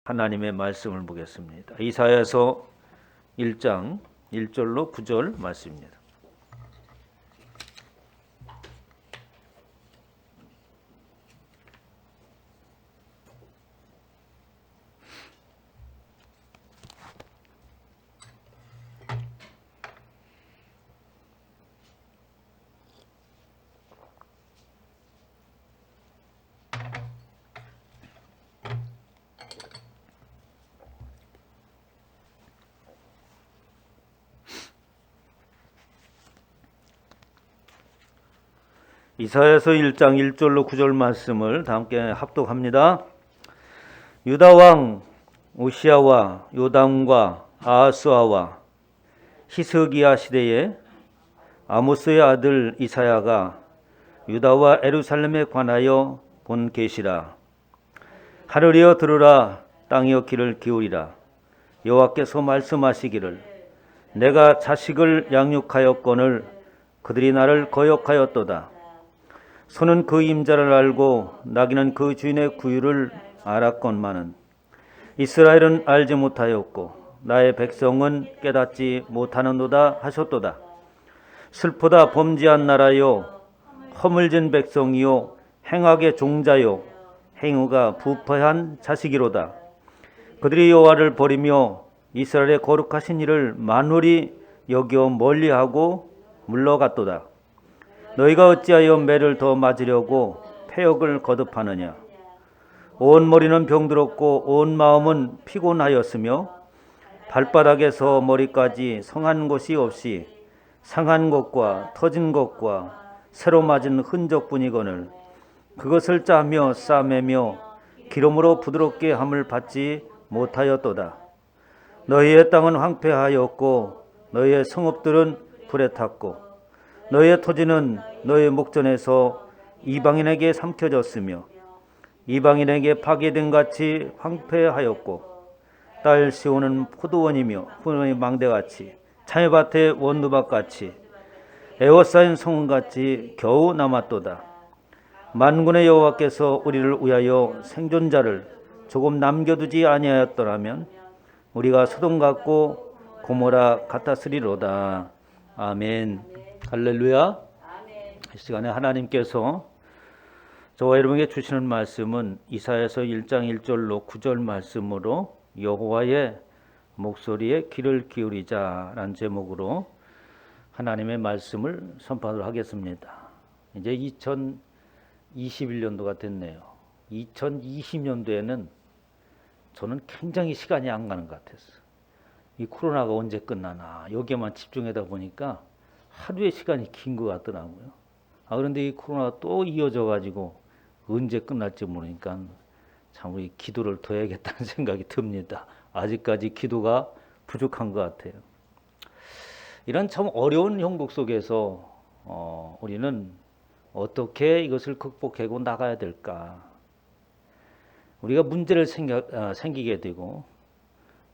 하나님의 말씀을 보겠습니다. 이사야서 1장 1절로 9절 말씀입니다. 이사야서 1장 1절로 9절 말씀을 다 함께 합독합니다. 유다 왕 오시아와 요담과 아하스와 히스기야 시대에 아모스의 아들 이사야가 유다와 예루살렘에 관하여 본 계시라. 하늘이여 들으라, 땅이여 귀를 기울이라. 여호와께서 말씀하시기를 내가 자식을 양육하였거늘 그들이 나를 거역하였도다. 소는 그 임자를 알고 나귀는 그 주인의 구유를 알았건만은 이스라엘은 알지 못하였고 나의 백성은 깨닫지 못하는도다 하셨도다. 슬프다 범죄한 나라요, 허물진 백성이요, 행악의 종자요, 행위가 부패한 자식이로다. 그들이 여호와를 버리며 이스라엘의 거룩하신 이를 만홀히 여겨 멀리하고 물러갔도다. 너희가 어찌하여 매를 더 맞으려고 패역을 거듭하느냐. 온 머리는 병들었고 온 마음은 피곤하였으며 발바닥에서 머리까지 성한 곳이 없이 상한 것과 터진 것과 새로 맞은 흔적뿐이거늘 그것을 짜며 싸매며 기름으로 부드럽게 함을 받지 못하였도다. 너희의 땅은 황폐하였고 너희의 성읍들은 불에 탔고 너희의 토지는 너희의 목전에서 이방인에게 삼켜졌으며 이방인에게 파괴된 같이 황폐하였고 딸 시온은 포도원이며 후원의 망대같이 참외밭의 원두밭같이 에워싸인 성은같이 겨우 남았도다. 만군의 여호와께서 우리를 위하여 생존자를 조금 남겨두지 아니하였더라면 우리가 소돔 같고 고모라 같았으리로다. 아멘. 할렐루야. 이 시간에 하나님께서 저와 여러분에게 주시는 말씀은 이사야서 1장 1절로 9절 말씀으로 여호와의 목소리에 귀를 기울이자라는 제목으로 하나님의 말씀을 선포하도록 하겠습니다. 이제 2021년도가 됐네요. 2020년도에는 저는 굉장히 시간이 안 가는 것 같았어요. 이 코로나가 언제 끝나나 여기에만 집중하다 보니까 하루의 시간이 긴 것 같더라고요. 그런데 이 코로나가 또 이어져 가지고 언제 끝날지 모르니까 참 우리 기도를 더 해야겠다는 생각이 듭니다. 아직까지 기도가 부족한 것 같아요. 이런 참 어려운 형국 속에서 우리는 어떻게 이것을 극복하고 나가야 될까? 우리가 문제를 생기게 되고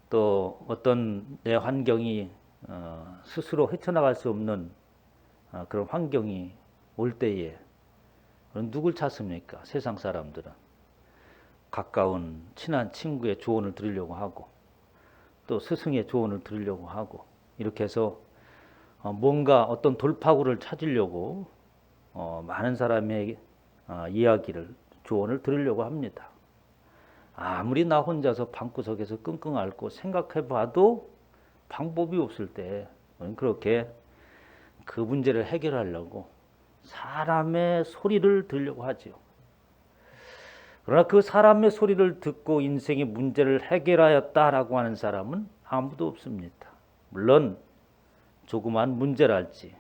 또 어떤 내 환경이 스스로 헤쳐나갈 수 없는 그런 환경이 올 때에 누굴 찾습니까? 세상 사람들은 가까운 친한 친구의 조언을 들으려고 하고 또 스승의 조언을 들으려고 하고 이렇게 해서 뭔가 어떤 돌파구를 찾으려고 많은 사람의 이야기를 조언을 들으려고 합니다. 아무리 나 혼자서 방구석에서 끙끙 앓고 생각해봐도 방법이 없을 때 그렇게 그 문제를 해결하려고 사람의 소리를 들으려고 하죠. 그러나 그 사람의 소리를 듣고 인생의 문제를 해결하였다라고 하는 사람은 아무도 없습니다. 물론 조그만 문제랄지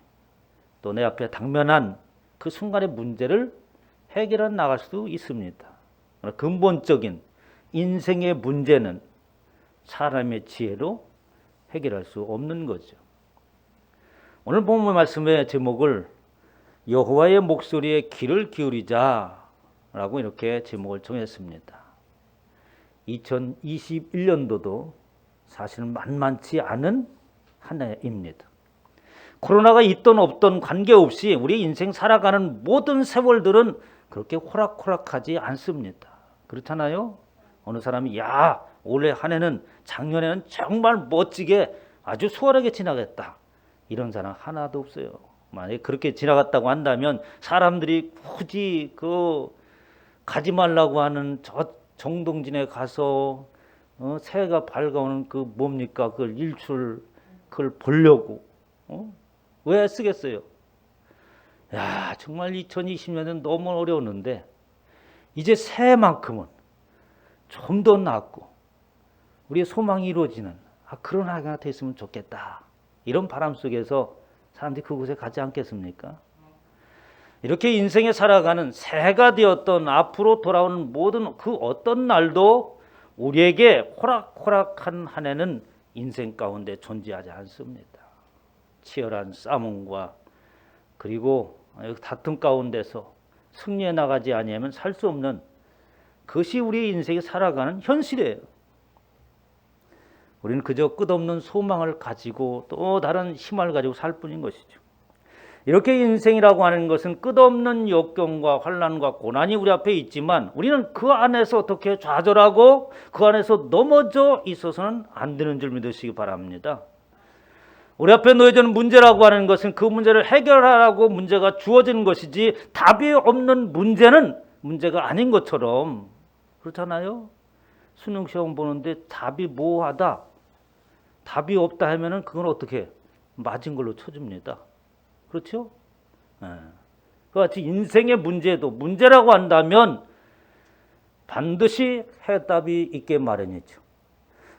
또 내 앞에 당면한 그 순간의 문제를 해결해 나갈 수도 있습니다. 그러나 근본적인 인생의 문제는 사람의 지혜로 해결할 수 없는 거죠. 오늘 본문 말씀의 제목을 여호와의 목소리에 귀를 기울이자라고 이렇게 제목을 정했습니다. 2021년도도 사실은 만만치 않은 한 해입니다. 코로나가 있던 없던 관계없이 우리 인생 살아가는 모든 세월들은 그렇게 호락호락하지 않습니다. 그렇잖아요? 어느 사람이 야 올해 한 해는 작년에는 정말 멋지게 아주 수월하게 지나갔다. 이런 사람 하나도 없어요. 만약에 그렇게 지나갔다고 한다면 사람들이 굳이 가지 말라고 하는 저 정동진에 가서 새해가 밝아오는 뭡니까? 그걸 일출 그걸 보려고 왜 쓰겠어요? 야, 정말 2020년은 너무 어려웠는데 이제 새해만큼은 좀 더 낫고 우리의 소망이 이루어지는 그런 하루가 됐으면 좋겠다. 이런 바람 속에서 사람들이 그곳에 가지 않겠습니까? 이렇게 인생에 살아가는 새해가 되었던 앞으로 돌아오는 모든 그 어떤 날도 우리에게 호락호락한 한 해는 인생 가운데 존재하지 않습니다. 치열한 싸움과 그리고 다툼 가운데서 승리해 나가지 아니하면 살 수 없는 그것이 우리의 인생이 살아가는 현실이에요. 우리는 그저 끝없는 소망을 가지고 또 다른 희망을 가지고 살 뿐인 것이죠. 이렇게 인생이라고 하는 것은 끝없는 역경과 환난과 고난이 우리 앞에 있지만 우리는 그 안에서 어떻게 좌절하고 그 안에서 넘어져 있어서는 안 되는 줄 믿으시기 바랍니다. 우리 앞에 놓여지는 문제라고 하는 것은 그 문제를 해결하라고 문제가 주어지는 것이지 답이 없는 문제는 문제가 아닌 것처럼 그렇잖아요. 수능시험 보는데 답이 모호하다, 답이 없다 하면은 그건 어떻게 맞은 걸로 쳐줍니다. 그렇죠? 그같이 인생의 문제도 문제라고 한다면 반드시 해답이 있게 마련이죠.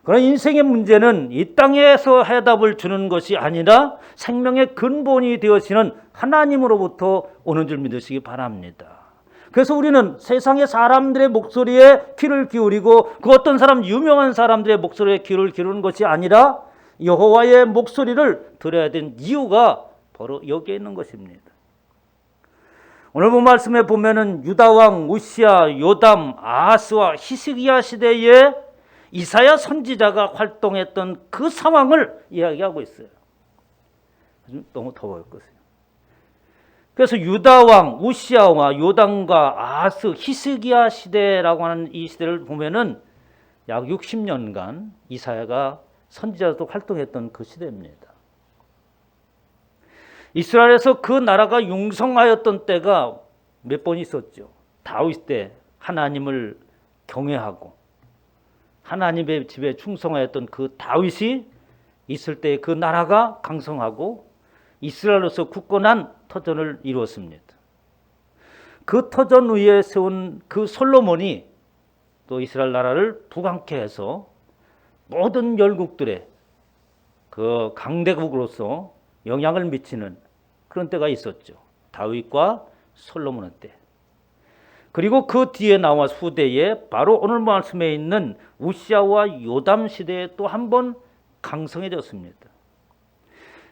그러나 인생의 문제는 이 땅에서 해답을 주는 것이 아니라 생명의 근본이 되어지는 하나님으로부터 오는 줄 믿으시기 바랍니다. 그래서 우리는 세상의 사람들의 목소리에 귀를 기울이고 그 어떤 사람 유명한 사람들의 목소리에 귀를 기울이는 것이 아니라 여호와의 목소리를 들어야 되는 이유가 바로 여기에 있는 것입니다. 오늘 본 말씀에 보면은 유다 왕 우시야, 요담, 아하스와 히스기야 시대에 이사야 선지자가 활동했던 그 상황을 이야기하고 있어요. 너무 더워요, 것이요. 그래서 유다 왕 우시야와 요담과 아하스, 히스기야 시대라고 하는 이 시대를 보면은 약 60년간 이사야가 선지자로 활동했던 그 시대입니다. 이스라엘에서 그 나라가 융성하였던 때가 몇 번 있었죠. 다윗 때 하나님을 경외하고 하나님의 집에 충성하였던 그 다윗이 있을 때 그 나라가 강성하고 이스라엘로서 굳건한 터전을 이루었습니다. 그 터전 위에 세운 그 솔로몬이 또 이스라엘 나라를 부강케 해서 모든 열국들의 그 강대국으로서 영향을 미치는 그런 때가 있었죠. 다윗과 솔로몬의 때. 그리고 그 뒤에 나와 후대에 바로 오늘 말씀에 있는 우시야와 요담 시대에 또 한 번 강성해졌습니다.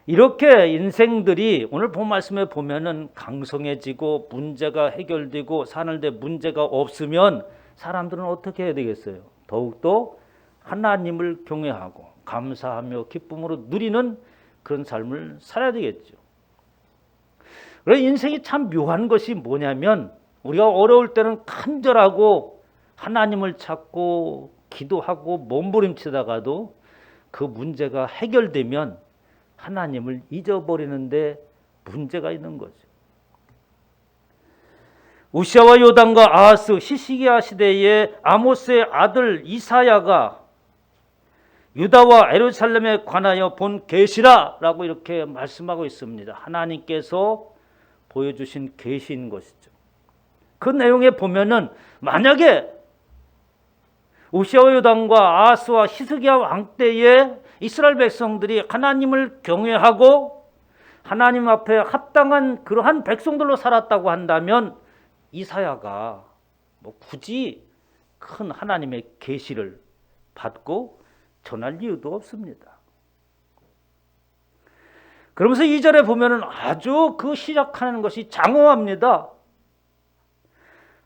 이렇게 인생들이 오늘 본 말씀에 보면은 강성해지고 문제가 해결되고 사는데 문제가 없으면 사람들은 어떻게 해야 되겠어요? 더욱더 하나님을 경외하고 감사하며 기쁨으로 누리는 그런 삶을 살아야 되겠죠. 그래서 인생이 참 묘한 것이 뭐냐면 우리가 어려울 때는 간절하고 하나님을 찾고 기도하고 몸부림치다가도 그 문제가 해결되면 하나님을 잊어버리는데 문제가 있는 거죠. 우시야와 요담과 아하스, 히스기야 시대에 아모스의 아들 이사야가 유다와 예루살렘에 관하여 본 계시라라고 이렇게 말씀하고 있습니다. 하나님께서 보여주신 계시인 것이죠. 그 내용에 보면은 만약에 우시야와 요담과 아하스와 히스기야 왕 때에 이스라엘 백성들이 하나님을 경외하고 하나님 앞에 합당한 그러한 백성들로 살았다고 한다면 이사야가 굳이 큰 하나님의 계시를 받고 전할 이유도 없습니다. 그러면서 2절에 보면은 아주 그 시작하는 것이 장엄합니다.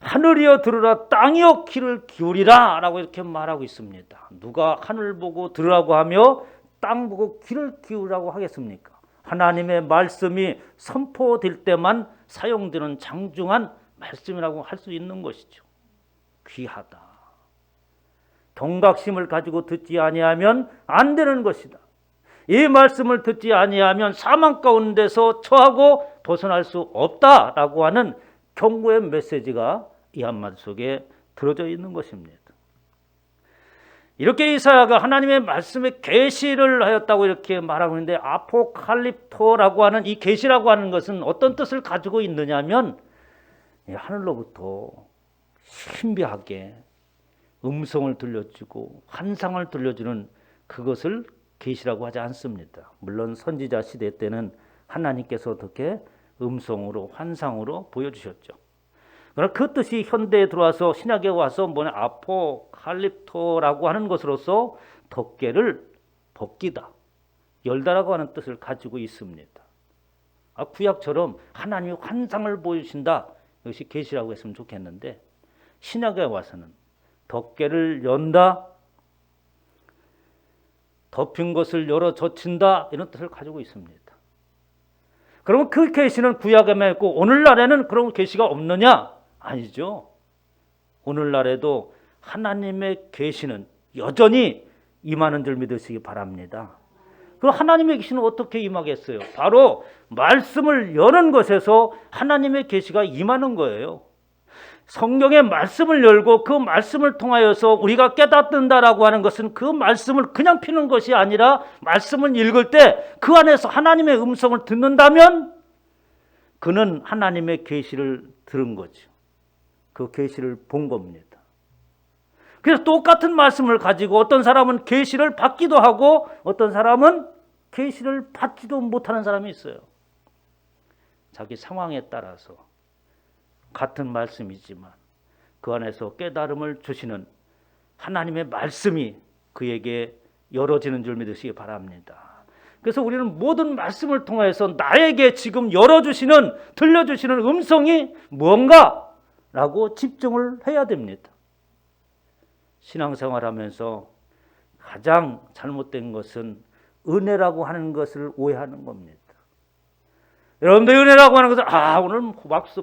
하늘이여 들으라, 땅이여 귀를 기울이라 라고 이렇게 말하고 있습니다. 누가 하늘 보고 들으라고 하며 땅 보고 귀를 기울이라고 하겠습니까? 하나님의 말씀이 선포될 때만 사용되는 장중한 말씀이라고 할 수 있는 것이죠. 귀하다. 경각심을 가지고 듣지 아니하면 안 되는 것이다. 이 말씀을 듣지 아니하면 사망 가운데서 처하고 벗어날 수 없다라고 하는 경고의 메시지가 이 한마디 속에 들어져 있는 것입니다. 이렇게 이사야가 하나님의 말씀에 계시를 하였다고 이렇게 말하고 있는데, 아포칼립토라고 하는 이 계시라고 하는 것은 어떤 뜻을 가지고 있느냐면, 하늘로부터 신비하게 음성을 들려주고 환상을 들려주는 그것을 계시라고 하지 않습니다. 물론 선지자 시대 때는 하나님께서 어떻게 음성으로 환상으로 보여주셨죠. 그러나 그 뜻이 현대에 들어와서 신약에 와서 뭐냐, 아포칼립토라고 하는 것으로서 덮개를 벗기다, 열다라고 하는 뜻을 가지고 있습니다. 구약처럼 하나님이 환상을 보여주신다, 이것이 계시라고 했으면 좋겠는데, 신약에 와서는 덮개를 연다, 덮인 것을 열어 젖힌다, 이런 뜻을 가지고 있습니다. 그러면 그 계시는 구약에만 있고 오늘날에는 그런 계시가 없느냐? 아니죠. 오늘날에도 하나님의 계시는 여전히 임하는 줄 믿으시기 바랍니다. 그럼 하나님의 계시는 어떻게 임하겠어요? 바로 말씀을 여는 것에서 하나님의 계시가 임하는 거예요. 성경의 말씀을 열고 그 말씀을 통하여서 우리가 깨닫는다라고 하는 것은 그 말씀을 그냥 피는 것이 아니라, 말씀을 읽을 때 그 안에서 하나님의 음성을 듣는다면 그는 하나님의 계시를 들은 거죠. 그 계시를 본 겁니다. 그래서 똑같은 말씀을 가지고 어떤 사람은 계시를 받기도 하고 어떤 사람은 계시를 받지도 못하는 사람이 있어요. 자기 상황에 따라서 같은 말씀이지만 그 안에서 깨달음을 주시는 하나님의 말씀이 그에게 열어지는 줄 믿으시기 바랍니다. 그래서 우리는 모든 말씀을 통해서 나에게 지금 열어주시는, 들려주시는 음성이 무언가라고 집중을 해야 됩니다. 신앙생활하면서 가장 잘못된 것은 은혜라고 하는 것을 오해하는 겁니다. 여러분들, 은혜라고 하는 것은 오늘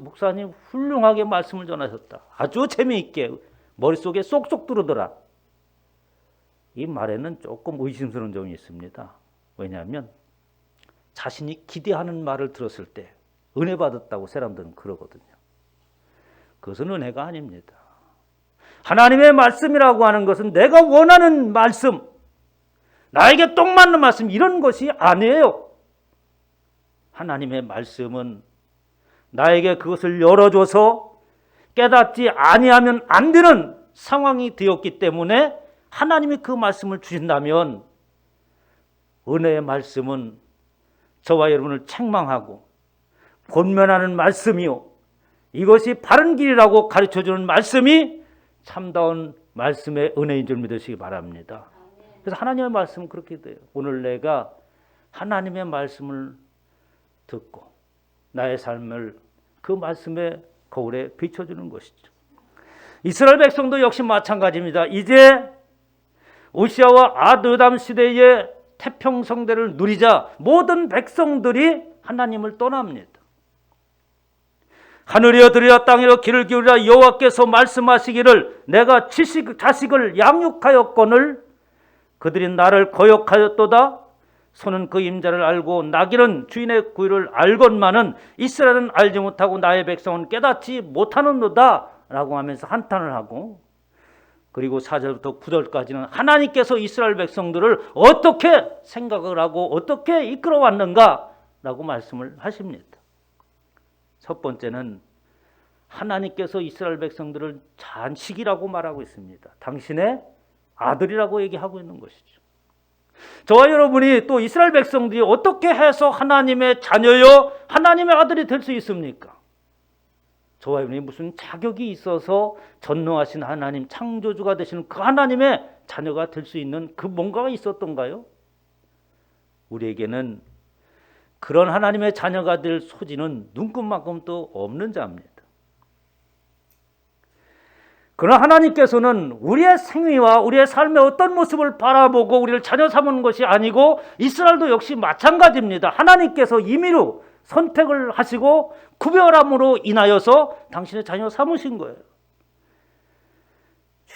목사님 훌륭하게 말씀을 전하셨다, 아주 재미있게 머릿속에 쏙쏙 들어오더라, 이 말에는 조금 의심스러운 점이 있습니다. 왜냐하면 자신이 기대하는 말을 들었을 때 은혜 받았다고 사람들은 그러거든요. 그것은 은혜가 아닙니다. 하나님의 말씀이라고 하는 것은 내가 원하는 말씀, 나에게 딱 맞는 말씀, 이런 것이 아니에요. 하나님의 말씀은 나에게 그것을 열어줘서 깨닫지 아니하면 안 되는 상황이 되었기 때문에 하나님이 그 말씀을 주신다면, 은혜의 말씀은 저와 여러분을 책망하고 권면하는 말씀이요, 이것이 바른 길이라고 가르쳐주는 말씀이 참다운 말씀의 은혜인 줄 믿으시기 바랍니다. 그래서 하나님의 말씀은 그렇게 돼요. 오늘 내가 하나님의 말씀을 듣고 나의 삶을 그 말씀의 거울에 비춰주는 것이죠. 이스라엘 백성도 역시 마찬가지입니다. 이제 우시아와 아드담 시대의 태평성대를 누리자 모든 백성들이 하나님을 떠납니다. 하늘이여 들으라, 땅이여 귀를 기울이라, 여호와께서 말씀하시기를 내가 자식을 양육하였거늘 그들이 나를 거역하였도다. 소는 그 임자를 알고 나귀는 주인의 구유를 알건만은 이스라엘은 알지 못하고 나의 백성은 깨닫지 못하는도다 라고 하면서 한탄을 하고, 그리고 4절부터 9절까지는 하나님께서 이스라엘 백성들을 어떻게 생각을 하고 어떻게 이끌어왔는가 라고 말씀을 하십니다. 첫 번째는 하나님께서 이스라엘 백성들을 잔식이라고 말하고 있습니다. 당신의 아들이라고 얘기하고 있는 것이죠. 저와 여러분이 또 이스라엘 백성들이 어떻게 해서 하나님의 자녀요, 하나님의 아들이 될 수 있습니까? 저와 여러분이 무슨 자격이 있어서 전능하신 하나님, 창조주가 되시는 그 하나님의 자녀가 될 수 있는 그 뭔가가 있었던가요? 우리에게는 그런 하나님의 자녀가 될 소지는 눈끝만큼도 없는 자입니다. 그러나 하나님께서는 우리의 생애와 우리의 삶의 어떤 모습을 바라보고 우리를 자녀 삼은 것이 아니고, 이스라엘도 역시 마찬가지입니다. 하나님께서 임의로 선택을 하시고 구별함으로 인하여서 당신의 자녀 삼으신 거예요.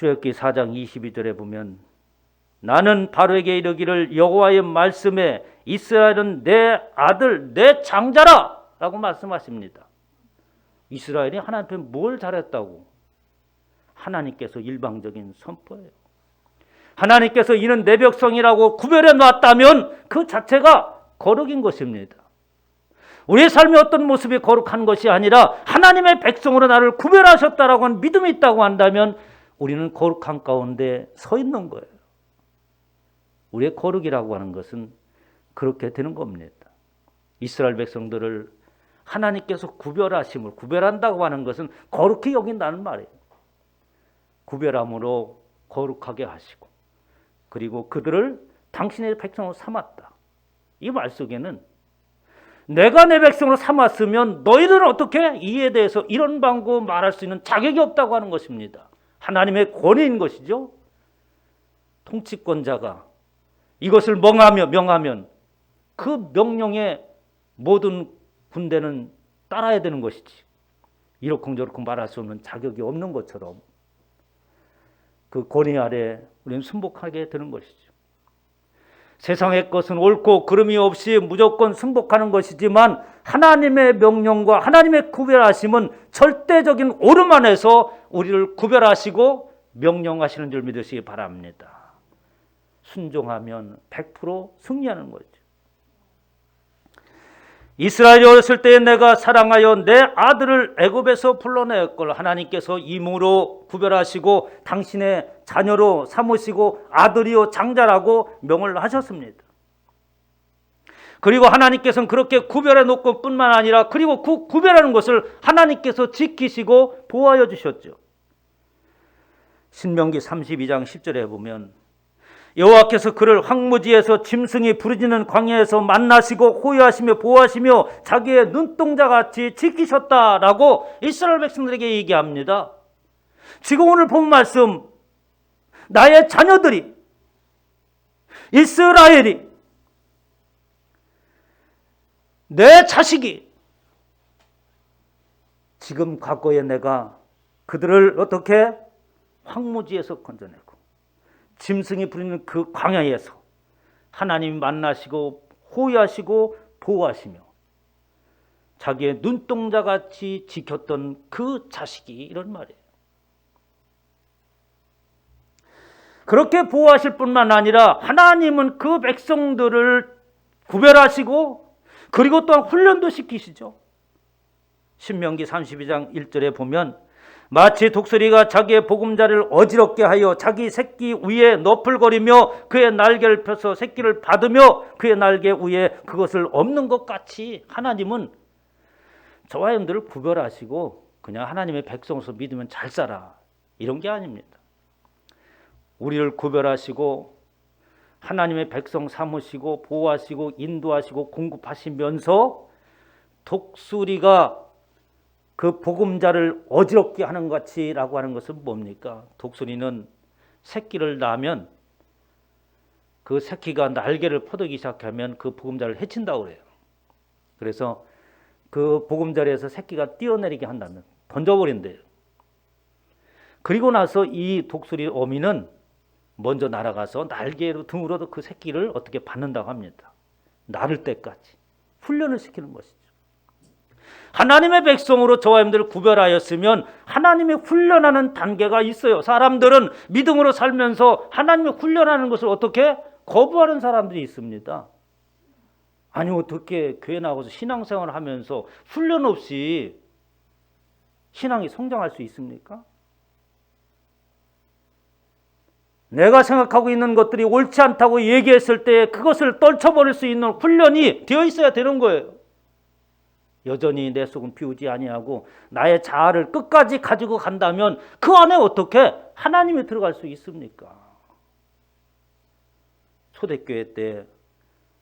출애굽기 4장 22절에 보면 나는 바로에게 이르기를 여호와의 말씀에 이스라엘은 내 아들 내 장자라 라고 말씀하십니다. 이스라엘이 하나님 앞에 뭘 잘했다고? 하나님께서 일방적인 선포예요. 하나님께서 이는 내 백성이라고 구별해 놨다면 그 자체가 거룩인 것입니다. 우리의 삶의 어떤 모습이 거룩한 것이 아니라 하나님의 백성으로 나를 구별하셨다라고 하는 믿음이 있다고 한다면 우리는 거룩한 가운데 서 있는 거예요. 우리의 거룩이라고 하는 것은 그렇게 되는 겁니다. 이스라엘 백성들을 하나님께서 구별하심을, 구별한다고 하는 것은 거룩히 여긴다는 말이에요. 구별함으로 거룩하게 하시고 그리고 그들을 당신의 백성으로 삼았다. 이 말 속에는 내가 내 백성으로 삼았으면 너희들은 어떻게 이에 대해서 이런 방구 말할 수 있는 자격이 없다고 하는 것입니다. 하나님의 권위인 것이죠. 통치권자가 이것을 명하면 그 명령에 모든 군대는 따라야 되는 것이지. 이러쿵저러쿵 말할 수 없는 자격이 없는 것처럼 그 권위 아래 우리는 순복하게 되는 것이죠. 세상의 것은 옳고 그름이 없이 무조건 순복하는 것이지만 하나님의 명령과 하나님의 구별하심은 절대적인 오름 안에서 우리를 구별하시고 명령하시는 줄 믿으시기 바랍니다. 순종하면 100% 승리하는 거죠. 이스라엘이 어렸을 때에 내가 사랑하여 내 아들을 애굽에서 불러내었걸. 하나님께서 이름으로 구별하시고 당신의 자녀로 삼으시고 아들이요 장자라고 명을 하셨습니다. 그리고 하나님께서는 그렇게 구별해 놓고 뿐만 아니라 그리고 그 구별하는 것을 하나님께서 지키시고 보호하여 주셨죠. 신명기 32장 10절에 보면 여호와께서 그를 황무지에서 짐승이 부르짖는 광야에서 만나시고 호위하시며 보호하시며 자기의 눈동자같이 지키셨다라고 이스라엘 백성들에게 얘기합니다. 지금 오늘 본 말씀, 나의 자녀들이, 이스라엘이, 내 자식이 지금 과거에 내가 그들을 어떻게 황무지에서 건져내고 짐승이 부리는 그 광야에서 하나님이 만나시고 호위하시고 보호하시며 자기의 눈동자같이 지켰던 그 자식이 이런 말이에요. 그렇게 보호하실 뿐만 아니라 하나님은 그 백성들을 구별하시고 그리고 또한 훈련도 시키시죠. 신명기 32장 1절에 보면 마치 독수리가 자기의 보금자리를 어지럽게 하여 자기 새끼 위에 너풀거리며 그의 날개를 펴서 새끼를 받으며 그의 날개 위에 그것을 엎는 것 같이 하나님은 저와 여러분들을 구별하시고 그냥 하나님의 백성으로서 믿으면 잘 살아 이런 게 아닙니다. 우리를 구별하시고 하나님의 백성 삼으시고 보호하시고 인도하시고 공급하시면서 독수리가 그 보금자를 어지럽게 하는 것 같이라고 하는 것은 뭡니까? 독수리는 새끼를 낳으면 그 새끼가 날개를 퍼뜨기 시작하면 그 보금자를 해친다고 그래요. 그래서 그 보금자리에서 새끼가 뛰어내리게 한다면 던져버린대요. 그리고 나서 이 독수리 어미는 먼저 날아가서 날개로 등으로도 그 새끼를 어떻게 받는다고 합니다. 나를 때까지 훈련을 시키는 것이죠. 하나님의 백성으로 저와 여러분들을 구별하였으면 하나님의 훈련하는 단계가 있어요. 사람들은 믿음으로 살면서 하나님의 훈련하는 것을 어떻게 거부하는 사람들이 있습니다. 아니 어떻게 교회 나가서 신앙생활을 하면서 훈련 없이 신앙이 성장할 수 있습니까? 내가 생각하고 있는 것들이 옳지 않다고 얘기했을 때 그것을 떨쳐버릴 수 있는 훈련이 되어 있어야 되는 거예요. 여전히 내 속은 비우지 아니하고 나의 자아를 끝까지 가지고 간다면 그 안에 어떻게 하나님이 들어갈 수 있습니까? 초대교회 때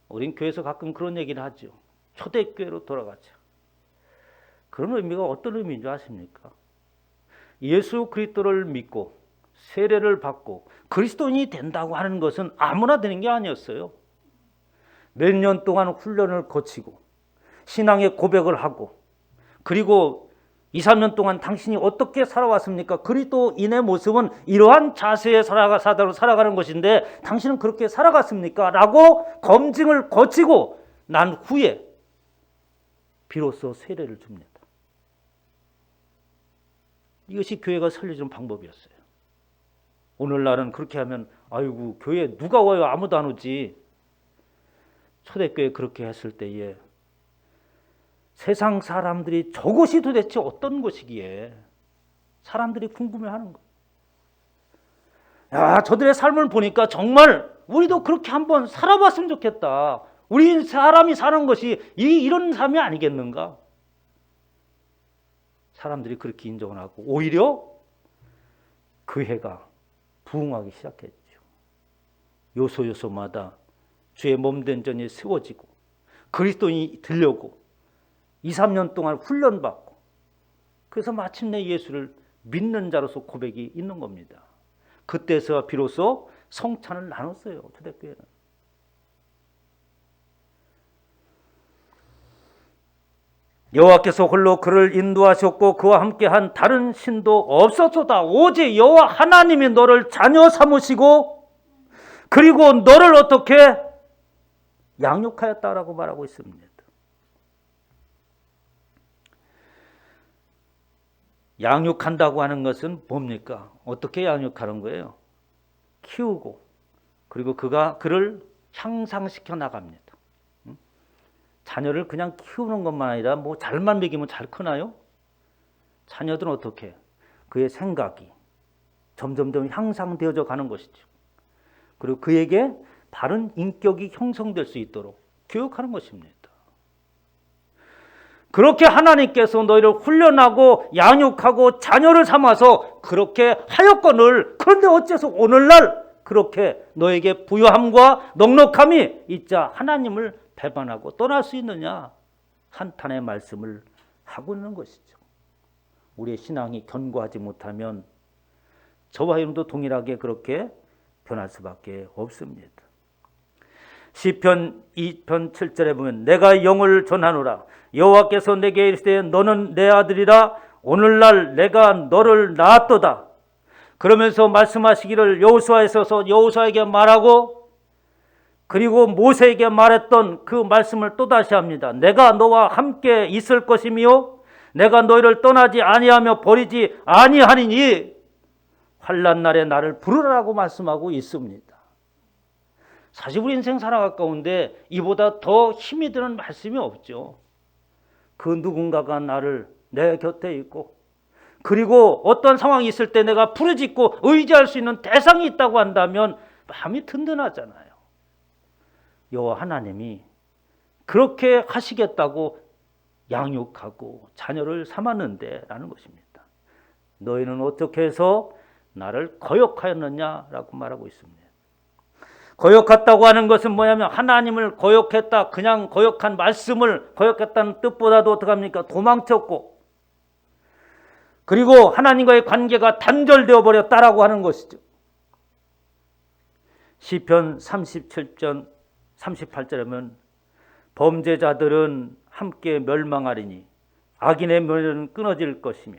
우린 교회에서 가끔 그런 얘기를 하죠. 초대교회로 돌아가자. 그런 의미가 어떤 의미인 줄 아십니까? 예수 그리스도를 믿고 세례를 받고 그리스도인이 된다고 하는 것은 아무나 되는 게 아니었어요. 몇 년 동안 훈련을 거치고 신앙의 고백을 하고 그리고 2, 3년 동안 당신이 어떻게 살아왔습니까? 그리스도인의 모습은 이러한 자세에 살아가는 것인데 당신은 그렇게 살아갔습니까? 라고 검증을 거치고 난 후에 비로소 세례를 줍니다. 이것이 교회가 살려주는 방법이었어요. 오늘날은 그렇게 하면 아이고 교회 누가 와요? 아무도 안 오지. 초대교회 그렇게 했을 때에 세상 사람들이 저것이 도대체 어떤 것이기에 사람들이 궁금해하는 거예요. 야, 저들의 삶을 보니까 정말 우리도 그렇게 한번 살아봤으면 좋겠다. 우리 사람이 사는 것이 이런 삶이 아니겠는가? 사람들이 그렇게 인정을 하고 오히려 그 해가 부흥하기 시작했죠. 요소요소마다 주의 몸된 전이 세워지고 그리스도인이 되려고 2, 3년 동안 훈련받고 그래서 마침내 예수를 믿는 자로서 고백이 있는 겁니다. 그때서 비로소 성찬을 나눴어요. 초대교회는. 여호와께서 홀로 그를 인도하셨고 그와 함께한 다른 신도 없었도다. 오직 여호와 하나님이 너를 자녀 삼으시고 그리고 너를 어떻게 양육하였다라고 말하고 있습니다. 양육한다고 하는 것은 뭡니까? 어떻게 양육하는 거예요? 키우고 그리고 그를 향상시켜 나갑니다. 자녀를 그냥 키우는 것만 아니라 뭐 잘만 먹이면 잘 크나요? 자녀들은 어떻게? 그의 생각이 점점점 향상되어져 가는 것이죠. 그리고 그에게 바른 인격이 형성될 수 있도록 교육하는 것입니다. 그렇게 하나님께서 너희를 훈련하고 양육하고 자녀를 삼아서 그렇게 하였거늘 그런데 어째서 오늘날 그렇게 너에게 부유함과 넉넉함이 있자 하나님을 배반하고 떠날 수 있느냐? 한탄의 말씀을 하고 있는 것이죠. 우리의 신앙이 견고하지 못하면 저와 여러분도 동일하게 그렇게 변할 수밖에 없습니다. 시편 2편 7절에 보면 내가 영을 전하노라 여호와께서 내게 이르시되 너는 내 아들이라 오늘날 내가 너를 낳았도다. 그러면서 말씀하시기를 여호수아에 서서 여호수아에게 말하고 그리고 모세에게 말했던 그 말씀을 또다시 합니다. 내가 너와 함께 있을 것이며 내가 너희를 떠나지 아니하며 버리지 아니하리니 환난 날에 나를 부르라고 말씀하고 있습니다. 사실 우리 인생 살아갈 가운데 이보다 더 힘이 드는 말씀이 없죠. 그 누군가가 나를 내 곁에 있고 그리고 어떤 상황이 있을 때 내가 부르짖고 의지할 수 있는 대상이 있다고 한다면 마음이 든든하잖아요. 여호와 하나님이 그렇게 하시겠다고 양육하고 자녀를 삼았는데 라는 것입니다. 너희는 어떻게 해서 나를 거역하였느냐라고 말하고 있습니다. 거역했다고 하는 것은 뭐냐면 하나님을 거역했다. 그냥 거역한 말씀을 거역했다는 뜻보다도 어떻게 합니까? 도망쳤고 그리고 하나님과의 관계가 단절되어 버렸다라고 하는 것이죠. 시편 37편 38절에 보면 범죄자들은 함께 멸망하리니 악인의 멸은 끊어질 것이며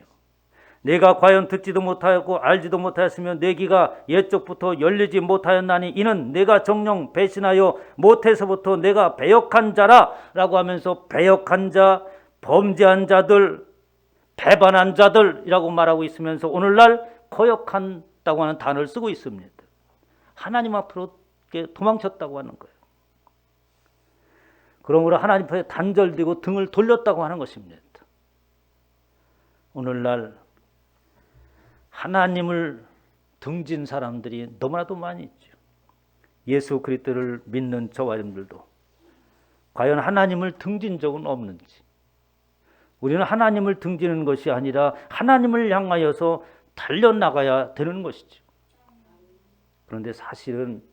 내가 과연 듣지도 못하였고 알지도 못하였으며 내 귀가 옛적부터 열리지 못하였나니 이는 내가 정녕 배신하여 못해서부터 내가 배역한 자라 라고 하면서 배역한 자, 범죄한 자들, 배반한 자들이라고 말하고 있으면서 오늘날 거역한다고 하는 단어를 쓰고 있습니다. 하나님 앞으로 도망쳤다고 하는 거예요. 그러므로 하나님 앞에 단절되고 등을 돌렸다고 하는 것입니다. 오늘날 하나님을 등진 사람들이 너무나도 많이 있죠. 예수 그리스도를 믿는 저와 여러분들도 과연 하나님을 등진 적은 없는지, 우리는 하나님을 등지는 것이 아니라 하나님을 향하여서 달려나가야 되는 것이죠. 그런데 사실은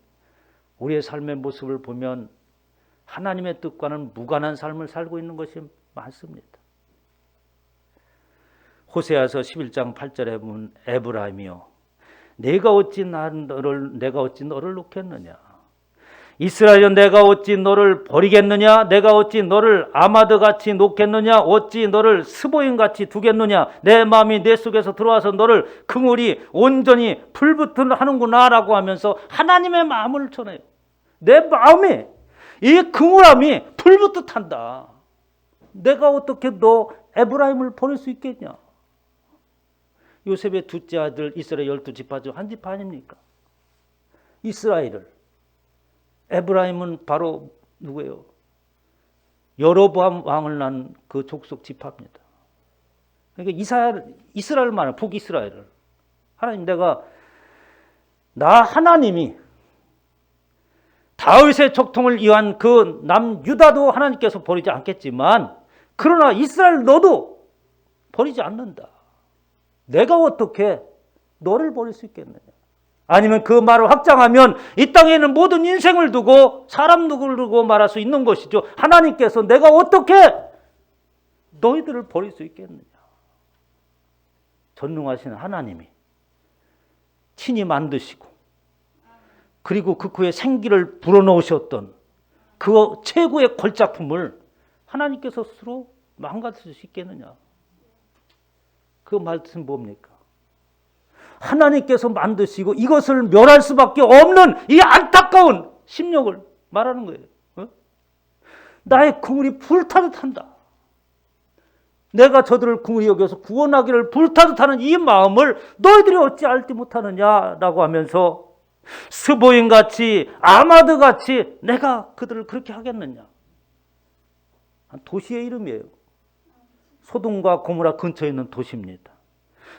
우리의 삶의 모습을 보면 하나님의 뜻과는 무관한 삶을 살고 있는 것이 많습니다. 호세아서 11장 8절에 보면 에브라임이여 내가 어찌 너를 놓겠느냐 이스라엘은 내가 어찌 너를 버리겠느냐? 내가 어찌 너를 아마드같이 놓겠느냐? 어찌 너를 스보임같이 두겠느냐? 내 마음이 내 속에서 들어와서 너를 긍휼히 온전히 불붙은 하는구나 라고 하면서 하나님의 마음을 전해요. 내 마음에 이 긍휼함이 불붙듯 한다. 내가 어떻게 너 에브라임을 버릴 수 있겠냐? 요셉의 둘째 아들 이스라엘 12지파 중 한 지파 아닙니까? 이스라엘을, 에브라임은 바로 누구예요? 여로보암 왕을 낳은 그 족속 지파입니다. 그러니까 이스라엘 말은 북이스라엘을 하나님, 나 하나님이 다윗의 족통을 이어한 그 남유다도 하나님께서 버리지 않겠지만, 그러나 이스라엘 너도 버리지 않는다. 내가 어떻게 너를 버릴 수 있겠느냐? 아니면 그 말을 확장하면 이 땅에 있는 모든 인생을 두고 사람 누구를 두고 말할 수 있는 것이죠. 하나님께서 내가 어떻게 너희들을 버릴 수 있겠느냐? 전능하신 하나님이 친히 만드시고 그리고 그 후에 생기를 불어넣으셨던 그 최고의 걸작품을 하나님께서 스스로 망가뜨릴 수 있겠느냐? 그 말씀은 뭡니까? 하나님께서 만드시고 이것을 멸할 수밖에 없는 이 안타까운 심령을 말하는 거예요. 나의 긍휼이 불타듯 한다. 내가 저들을 긍휼히 여겨서 구원하기를 불타듯 하는 이 마음을 너희들이 어찌 알지 못하느냐라고 하면서 스보임같이 아마드같이 내가 그들을 그렇게 하겠느냐. 도시의 이름이에요. 소돔과 고모라 근처에 있는 도시입니다.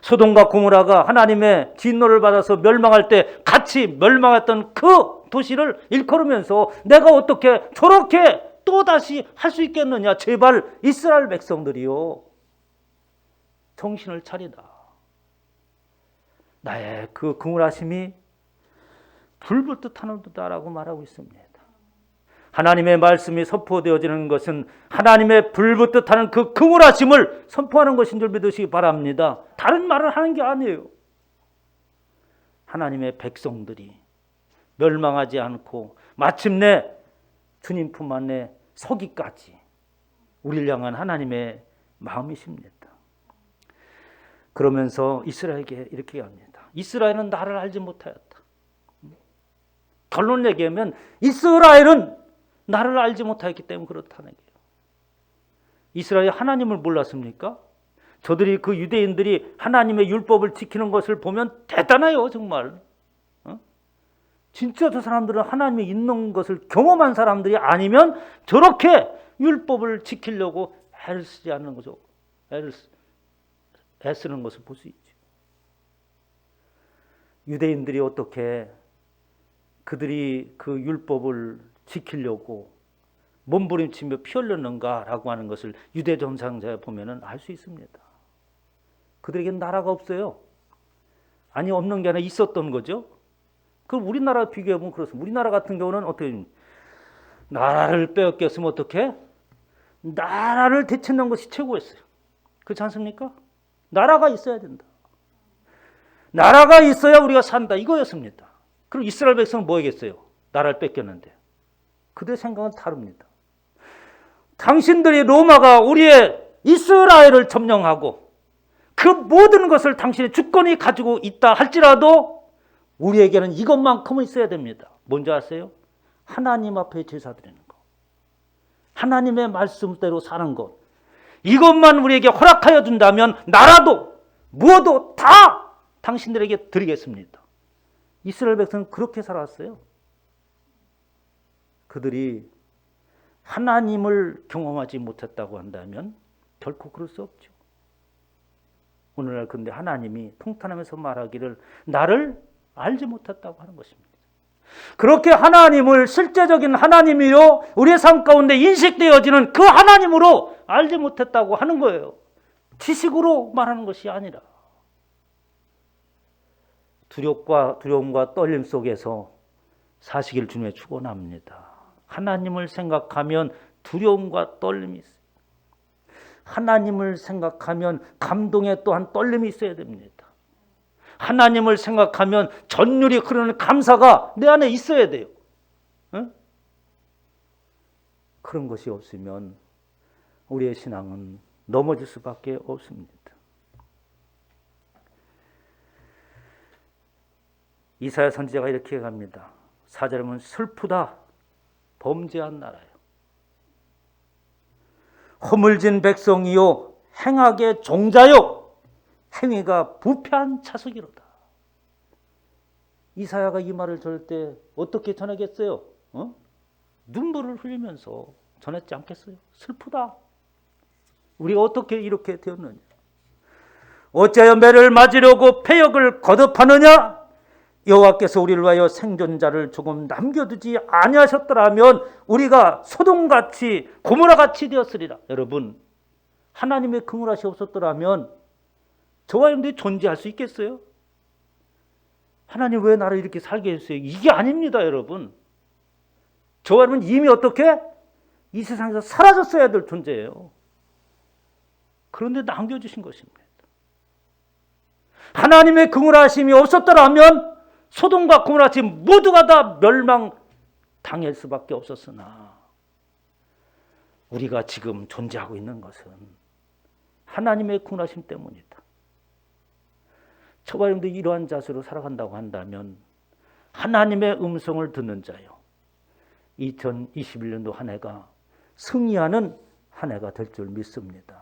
소돔과 고모라가 하나님의 진노를 받아서 멸망할 때 같이 멸망했던 그 도시를 일컬으면서 내가 어떻게 저렇게 또다시 할 수 있겠느냐. 제발 이스라엘 백성들이요, 정신을 차리다. 나의 그 긍휼하심이 불붙듯 하는도다라고 말하고 있습니다. 하나님의 말씀이 선포되어지는 것은 하나님의 불붙듯 하는 그 긍휼하심을 선포하는 것인 줄 믿으시기 바랍니다. 다른 말을 하는 게 아니에요. 하나님의 백성들이 멸망하지 않고 마침내 주님 품 안에 서기까지 우리를 향한 하나님의 마음이십니다. 그러면서 이스라엘에게 이렇게 합니다. 이스라엘은 나를 알지 못하였다. 결론 얘기하면 이스라엘은 나를 알지 못하였기 때문에 그렇다는 거예요. 이스라엘이 하나님을 몰랐습니까? 저들이 그 유대인들이 하나님의 율법을 지키는 것을 보면 대단해요, 정말. 진짜 저 사람들은 하나님이 있는 것을 경험한 사람들이 아니면 저렇게 율법을 지키려고 애를 쓰지 않는 거죠. 애쓰는 것을 볼 수 있죠. 유대인들이 어떻게 그들이 그 율법을 지키려고 몸부림치며 피 흘렸는가라고 하는 것을 유대 전상자에 보면은 알 수 있습니다. 그들에게는 나라가 없어요. 아니, 없는 게 아니라 있었던 거죠. 그럼 우리나라 비교해보면 그렇습니다. 우리나라 같은 경우는 어떻게, 나라를 빼앗겼으면 어떻게? 나라를 되찾는 것이 최고였어요. 그렇지 않습니까? 나라가 있어야 된다. 나라가 있어야 우리가 산다. 이거였습니다. 그럼 이스라엘 백성은 뭐 하겠어요? 나라를 뺏겼는데. 그들의 생각은 다릅니다. 당신들이 로마가 우리의 이스라엘을 점령하고 그 모든 것을 당신의 주권이 가지고 있다 할지라도 우리에게는 이것만큼은 있어야 됩니다. 뭔지 아세요? 하나님 앞에 제사 드리는 것. 하나님의 말씀대로 사는 것. 이것만 우리에게 허락하여 준다면 나라도 무엇도 다 당신들에게 드리겠습니다. 이스라엘 백성은 그렇게 살았어요. 그들이 하나님을 경험하지 못했다고 한다면 결코 그럴 수 없죠. 오늘날 근데 하나님이 통탄하면서 말하기를 나를 알지 못했다고 하는 것입니다. 그렇게 하나님을 실제적인 하나님이요 우리의 삶 가운데 인식되어지는 그 하나님으로 알지 못했다고 하는 거예요. 지식으로 말하는 것이 아니라 두려움과 떨림 속에서 사시기를 주님의 축원합니다. 하나님을 생각하면 두려움과 떨림이 있어요. 하나님을 생각하면 감동에 또한 떨림이 있어야 됩니다. 하나님을 생각하면 전율이 흐르는 감사가 내 안에 있어야 돼요. 응? 그런 것이 없으면 우리의 신앙은 넘어질 수밖에 없습니다. 이사야 선지자가 이렇게 합니다. 4절에 보면 슬프다 범죄한 나라요. 허물진 백성이요 행악의 종자요 행위가 부패한 자석이로다. 이사야가 이 말을 전할 때 어떻게 전하겠어요? 눈물을 흘리면서 전했지 않겠어요? 슬프다. 우리가 어떻게 이렇게 되었느냐? 어찌하여 매를 맞으려고 패역을 거듭하느냐? 여호와께서 우리를 위하여 생존자를 조금 남겨두지 아니하셨더라면 우리가 소돔같이 고모라같이 되었으리라. 여러분, 하나님의 긍휼하심이 없었더라면 저와 여러분들이 존재할 수 있겠어요? 하나님 왜 나를 이렇게 살게 했어요? 이게 아닙니다, 여러분. 저와 여러분 이미 어떻게? 이 세상에서 사라졌어야 될 존재예요. 그런데 남겨주신 것입니다. 하나님의 긍휼하심이 없었더라면 소돔과 고모라같이 모두가 다 멸망당할 수밖에 없었으나 우리가 지금 존재하고 있는 것은 하나님의 긍휼하심 때문이다. 저와 여러분들이 이러한 자세로 살아간다고 한다면 하나님의 음성을 듣는 자요. 2021년도 한 해가 승리하는 한 해가 될 줄 믿습니다.